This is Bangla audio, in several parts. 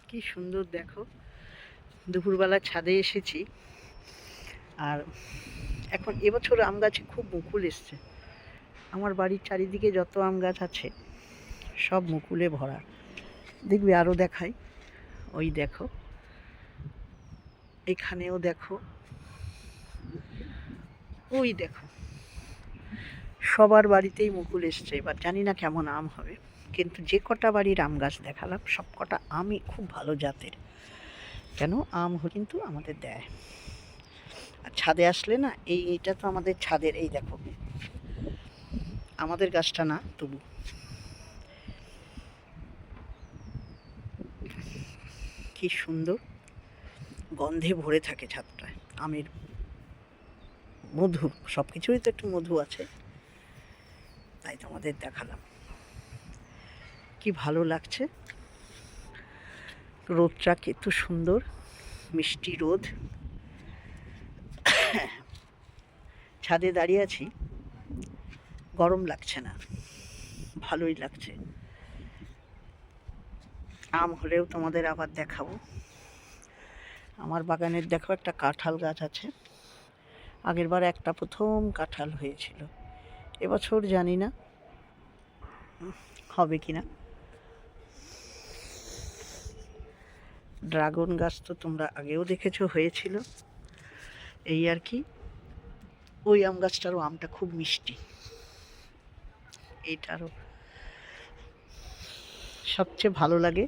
কি সুন্দর দেখো, দুপুরবেলা ছাদে এসেছি। আর এখন এবছর আম গাছে খুব মুকুল এসছে। আমার বাড়ির চারিদিকে যত আম গাছ আছে সব মুকুলে ভরা। দেখবি আরও দেখাই, ওই দেখো, এখানেও দেখো, ওই দেখো, সবার বাড়িতেই মুকুল এসছে। এবার জানি না কেমন আম হবে, কিন্তু যে কটা বাড়ির আম গাছ দেখালাম সব কটা আমই খুব ভালো জাতের। কেন আম কিন্তু আমাদের দেয়। আর ছাদে আসলে না, এইটা তো আমাদের ছাদের, এই দেখো, আমাদের গাছটা না তবু কি সুন্দর গন্ধে ভরে থাকে ছাদটায়। আমের মধু, সব কিছুই তো একটু মধু আছে, তাই তোমাদের দেখালাম। কি ভালো লাগছে, রোদটা কত সুন্দর, মিষ্টি রোদ। ছাদে দাঁড়িয়ে আছি, গরম লাগছে না, ভালোই লাগছে। আম হলেও তোমাদের আবার দেখাবো। আমার বাগানের দেখো একটা কাঁঠাল গাছ আছে। আগেরবার একটা প্রথম কাঁঠাল হয়েছিল, এবছর জানি না হবে কিনা। ড্রাগন গাছ তো তোমরা আগেও দেখেছো, হয়েছিল। এই আর কি। ওই আম গাছটারও আমটা খুব মিষ্টি, এইটারও। সবচেয়ে ভালো লাগে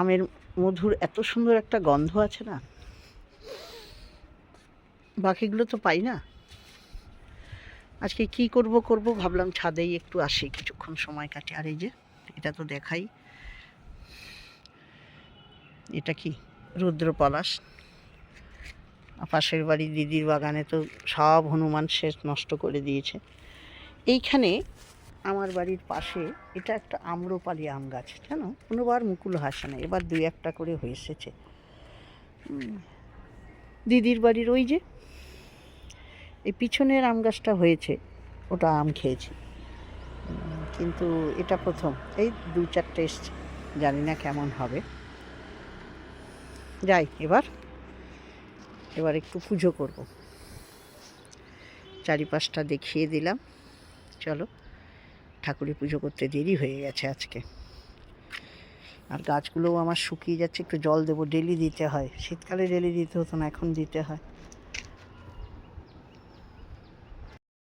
আমের মধুর এত সুন্দর একটা গন্ধ আছে না, বাকিগুলো তো পাই না। আজকে কি করব ভাবলাম ছাদেই একটু আসি, কিছুক্ষণ সময় কাটে। আর এই যে এটা তো দেখাই, এটা কি রুদ্র পলাশ। পাশের বাড়ি দিদির বাগানে তো সব হনুমান শেষ নষ্ট করে দিয়েছে। এইখানে আমার বাড়ির পাশে এটা একটা আম্রপালি আম গাছ, জানো, কোনোবার মুকুল হাসে না, এবার 2-1টা করে হয়ে এসেছে। দিদির বাড়ির ওই যে এই পিছনের আম গাছটা হয়েছে, ওটা আম খেয়েছি, কিন্তু এটা প্রথম। এই 2-4টে এসছে, জানি না কেমন হবে। যাই, এবার একটু পুজো করব। চারিপাশটা দেখিয়ে দিলাম, চলো। ঠাকুরের পুজো করতে দেরি হয়ে গেছে আজকে। আর গাছগুলোও আমার শুকিয়ে যাচ্ছে, একটু জল দেবো, ডেলি দিতে হয়। শীতকালে ডেলি দিতে হতো না, এখন দিতে হয়।